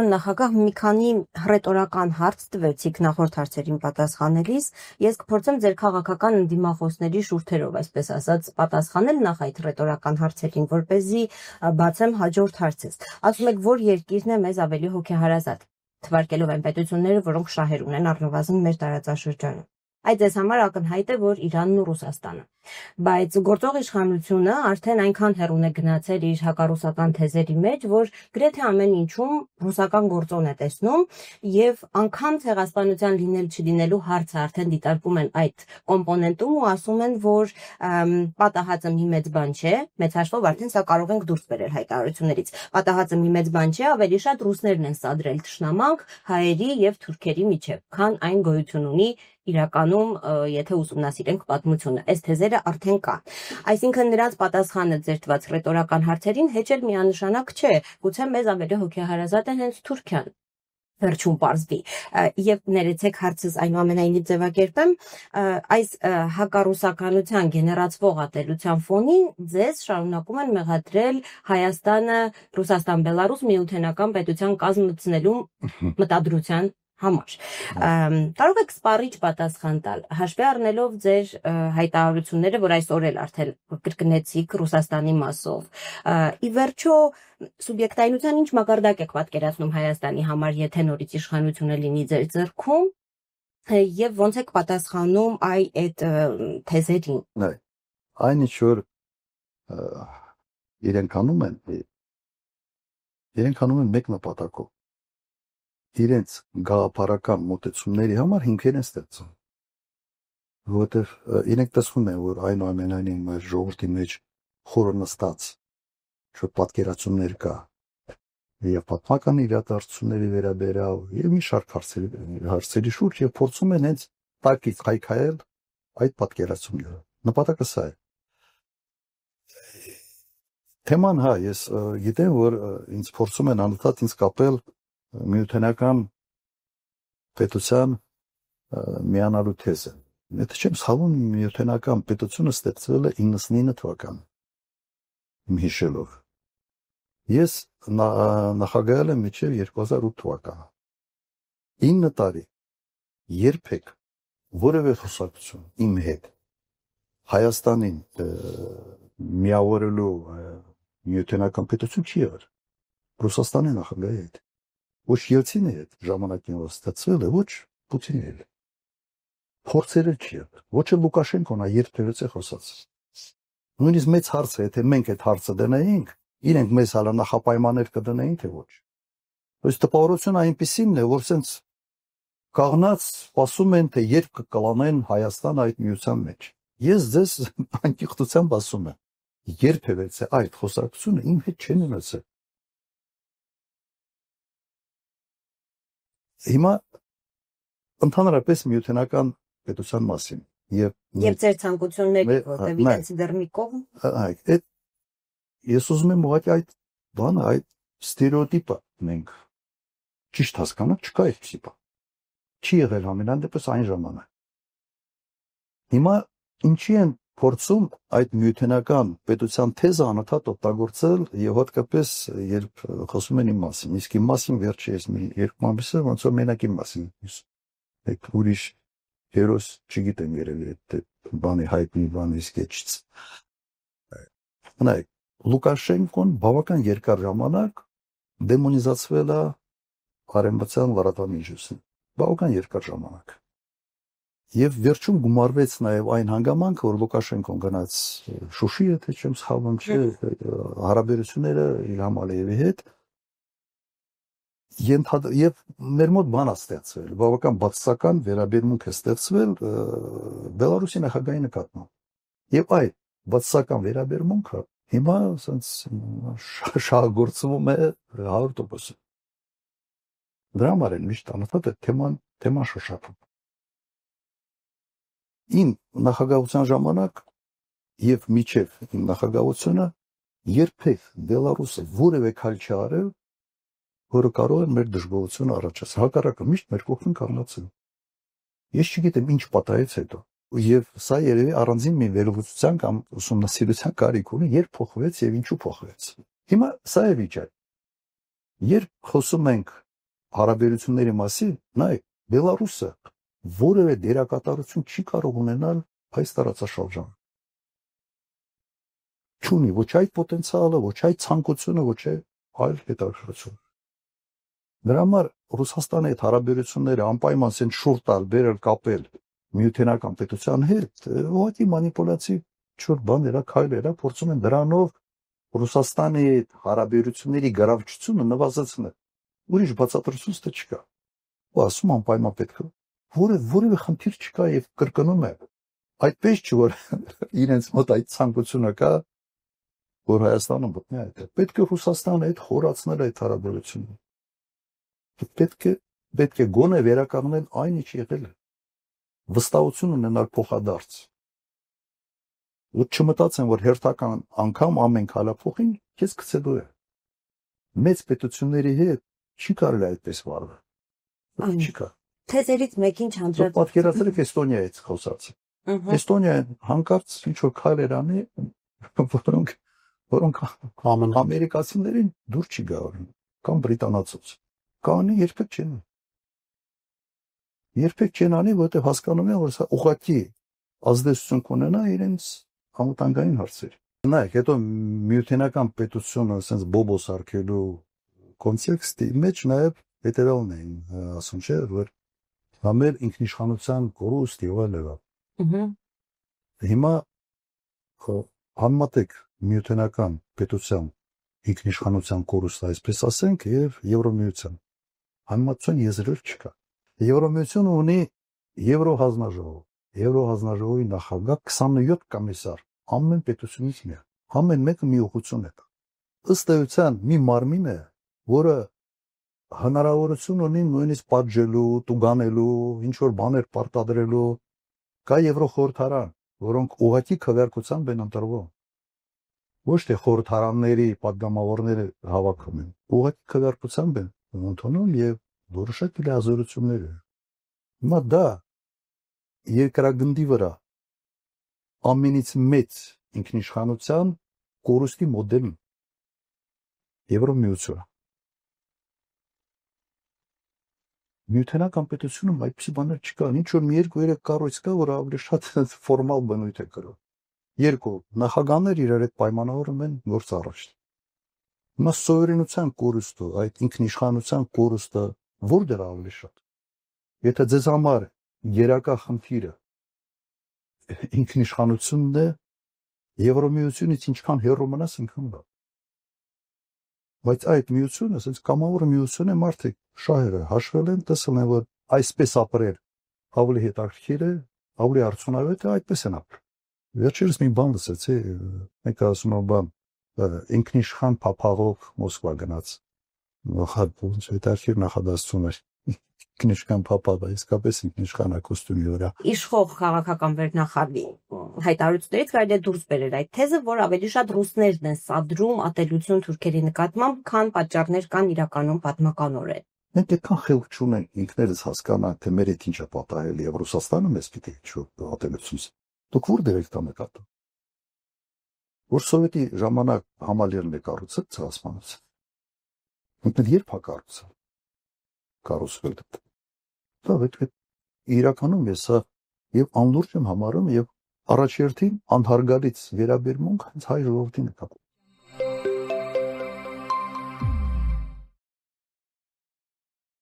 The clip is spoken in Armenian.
պարոն նախագահ, մի քանի հռետորական հարց տվեցիք նախորդ հարցերին պատասխանելիս, ես կփորձեմ ձեր քաղաքական ընդդիմախոսների շուրթերով, այսպես ասած, պատասխանել նախ այդ հռետորական հարցերին, որպեսզի բացեմ հաջորդ հարցից։ Ասում եք, որ երկիրն է մեզ ավելի հոգեհարազատ, թվարկելով այն պետությունները, որոնք շահեր ունեն առնվազն մեր տարածաշրջանում։ Այդ ձեզ համար ակնհայտ է, որ Իրանն ու Ռուսաստանը, բայց գործող իշխանությունը արդեն այնքան հեռուն է գնացել իր հակառուսական թեզերի մեջ, որ գրեթե ամեն ինչում ռուսական գործոն է տեսնում եւ անգամ ցեղասպանության լինել չլինելու հարցը արդեն դիտարկում են այդ կոմպոնենտում ու ասում են, որ պատահածը մի մեծ բան չէ, մեծ հաշվով արդեն սա կարող ենք դուրս բերել հայտարարություններից։ Պատահածը մի մեծ բան չէ, ավելի շատ ռուսներն են սադրել թշնամանք հայերի եւ թուրքերի միջեւ, քան այն գոյություն ունի իրականում, եթե ուսումնասիրենք պատմությունը, այս թեզերը արդեն կան։ Այսինքն նրանց պատասխանը ձեր տված հռետորական հարցերին հեչ էլ միանշանակ չէ, գուցե մեզ ավելի հոգեհարազատ է հենց Թուրքիան։ Վերջում պարզվի եւ ներեցեք հարցս այնուամենայնիվ ձևակերպեմ, այս հակառուսականության գեներացվող ատելության ֆոնին ձեզ շարունակում են մեղադրել Հայաստանը Ռուսաստան-Բելարուս միութենական պետության կազմեցնելու մտադրության համար։ Կարող եք սպառիչ պատասխան տալ, հաշվի առնելով ձեր հայտարարությունները, որ այսօր էլ արդեն կրկնեցիք Ռուսաստանի մասով։ Ի վերջո սուբյեկտայնության ինչ մակարդակ եք պատկերացնում Հայաստանի համար, եթե նորից իշխանությունը լինի ձեր ձեռքում, եւ ոնց եք պատասխանում այդ թեզերին։ Այն ինչ որ իրենք անում են մեկ նպատակով, իրենց գաղափարական մոտեցումների համար հիմքեր են ստեղծում, որովհետև իրենք տեսնում են, որ այնուամենայնիվ մեր ժողովրդի մեջ խորը նստած շատ պատկերացումներ կա եւ պատմական իրադարձությունների վերաբերյալ եւ մի շարք հարցերի շուրջ եւ փորձում են հենց տակից քայքայել այդ պատկերացումները։ Նպատակը սա է։ Թեման ես գիտեմ, որ ինձ փորձում են անընդհատ ինձ կապել միութենական պետության միանալու թեզը։ Եթե չեմ սխալվում, միութենական պետությունը ստեղծվել է 99 թվականին, հիշելով։ Ես նախագահել եմ մինչև 2008 թվականը։ 9 տարի երբեք որևէ խոսակցություն իմ հետ Հայաստանին միավորելու միութենական պետություն չի եղել։ Ռուսաստանի նախագահի հետ։ Ոչ Ելցինի հետ ժամանակին ստացվել է, ոչ Պուտինի հետ։ Փորձերը չի եղել։ Ոչ էլ Լուկաշենկոն երբևէ խոսած։ Նույնիսկ մեծ հարցը, եթե մենք այդ հարցը դնեինք, իրենք մեզ հալա նախապայմաններ կդնեին, թե ոչ։ Ըստ տպավորությունը այնպեսին է, որ սենց կաղնած ասում են, թե երբ կկլանեն Հայաստան այդ միության մեջ։ Ես ձեզ անկեղծությամբ ասում եմ, երբևէ այդ խոսակցությունը իմ հետ չեն ունեցել։ Հիմա ընդհանրապես միութենական պետության մասին եւ ձեր ցանկությունների, որտեղ իրենց դեռ մի կողմ։ Այդ ես ուզում եմ ուղղակի այդ բանը, այդ ստերեոտիպը մենք ճիշտ հասկանանք, չկա այդպիսի բան։ Չի եղել ամենայն դեպս այն ժամանակ։ Հիմա ինչի են փորձում այդ միութենական պետության թեզը անընդհատ օգտագործել եւ հատկապես երբ խոսում են իմ մասին, իսկ իմ մասին վերջի ես մի երկու ամիսը ոնց որ մենակ իմ մասին, այդ ուրիշ հերոս չգիտեմ երևի այդ բանի հայտնի բանի սկեչից։ Նայեք, Լուկաշենկոն բավական երկար ժամանակ դեմոնիզացվել է արևմտյան լրատվամիջոցին, բավական երկար ժամանակ։ Եվ վերջում գումարվեց նաև այն հանգամանքը, որ Լուկաշենկոն գնաց Շուշի, եթե չեմ սխալվում, հարաբերությունները Իլհամ Ալիևի հետ եւ մեր մոտ բան է ստեղծվել, բավական բացասական վերաբերմունք է ստեղծվել Բելարուսի նախագահի նկատմամբ։ Եվ այդ բացասական վերաբերմունքը հիմա ասենց շահագործվում է 100%։ Դրա համար էլ միշտ անընդհատ է թեման շոշափում։ Իմ նախագահության ժամանակ եւ միջև իմ նախագահությունը երբեք Բելարուսը որևէ քայլ չի արել, որը կարող է մեր դժգոհությունը առաջացնել։ Հակառակը միշտ մեր կողքին կանգնացել։ Ես չգիտեմ ինչ պատահեց հետո։ Եվ սա երևի առանձին մի վերլուծության կամ ուսումնասիրության կարիք ունի, երբ փոխվեց եւ ինչու փոխվեց։ Հիմա սա է վիճակը։ Երբ խոսում ենք հարաբերությունների մասին, նայեք, Բելարուսը որևէ դերակատարություն չի կարող ունենալ այս տարածաշրջանում։ Չունի ոչ այդ պոտենցիալը, ոչ այդ ցանկությունը, ոչ այլ հետաքրքրություն։ Դրա համար Ռուսաստանի հետ հարաբերությունները անպայման ցեն շուռ տալ, բերել, կապել միութենական պետության հետ, ուղղակի մանիպուլյացիվ չոր բաներ, քայլեր, փորձում են դրանով Ռուսաստանի հետ հարաբերությունների գրավչությունը նվազեցնել։ Ուրիշ բացատրություն թե չկա։ Ու ասում անպայման պետք է որևէ խնդիր չկա եւ կրկնում է այդպես չի որ իրենց մոտ այդ ցանկությունը կա որ Հայաստանը մտնի այդ պետք է Ռուսաստանը հետ խորացնել այդ հարաբերությունը պետք է գոնե վերականգնել այն ինչ եղել է վստահություն ունենալ փոխադարձ ու չմտածեն որ հերթական անգամ ամեն քալափոխին քեզ գցելու է մեծ պետությունների հետ չի կարելի այդպես վարվել չկա թեզերից մեկին չանդրադառնալ պատկերացրեք Էստոնիայից խոսած Էստոնիան հանկարծ ինչ որ քայլեր անի որոնք ամերիկացիներին դուր չի գալու կամ բրիտանացուց կանի երբեք չեն անի որտեղ հասկանում են որ սա ուղղակի ազդեցություն կունենա իրենց անվտանգային հարցերի նայեք հետո միութենական պետությունը ասենց բոբոս արկելու կոնտեքստի մեջ նաև հետևալն են ասում չէ որ համեր ինքնիշխանության կորուստ եղել է հիմա համատեք միութենական պետության ինքնիշխանության կորուստ այսպես ասենք եւ Եվրոմիության համացան եզրեր չկա Եվրոմիությունը ունի Եվրոհազնաժողովի նախագահ 27 կոմիսար ամեն պետությունից մի ամեն մեկը մի ուղղություն է ըստ էության մի մարմին է որը հնարավորություն ունի նույնիսկ պատժելու, տուգանելու, ինչ որ բաներ պարտադրելու կա Եվրոխորհրդարան, որոնք ուղղակի քվեարկությամբ են ընտրվում ոչ թե խորհրդարանների պատգամավորները հավաքում են ուղղակի քվեարկությամբ են ընդունում եւ որոշակի լիազորություններ են հիմա դա երկրագնդի վրա ամենից մեծ ինքնիշխանության կորուստի մոդելն Եվրոմիությունը Միութենական պետությունում այդպիսի բաներ չկան ինչ որ մի երկու երեք կառույց կա որ ավելի շատ ֆորմալ բնույթ է կրում երկու նախագահներ իրար հետ պայմանավորում են գործ առաջ հիմա սովերենության կորուստը այդ ինքնիշխանության կորուստը որտեղ ավելի շատ եթե ձեզ համար երակա խնդիրը ինքնիշխանությունն է Եվրոմիությունից ինչքան հեռու մնաս ինքն դա բայց այդ միությունը ասես կամավոր միություն է մարդիկ շահերը հաշվել են տեսել են որ այսպես ապրել ավելի հետաքրքիր է ավելի արդյունավետ է այդպես են ապրել վերջերս մի բան լսեցի մեկը ասում է բան ինքնիշխան փափաղող Մոսկվա գնաց ոնց հետաքրքիր նախադասություն էր ինքնիշխան փափաղը իսկապես ինքնիշխան կոստյումի վրա իշխող քաղաքական վերնախավի հայտարարություններից կարելի է դուրս բերել այդ թեզը որ ավելի շատ ռուսներն են սադրում ատելություն թուրքերի նկատմամբ քան պատճառներ կան իրականում պատմականորեն մենք այդքան խելք չունենք ինքներս հասկանանք թե մեր հետ ինչ է պատահել եւ Ռուսաստանը մեզ պիտի ատելություն դուք որտեղ եք նկատում որ սովետի ժամանակ համալիրն է կառուցել ցեղասպանից ինքն երբ է կառուցել կառուցվել դա պետք է իրականում ես սա եւ անլուրջ եմ համարում եւ առաջերտին անհարգալից վերաբերմունք հենց հայ ժողովրդին է կապ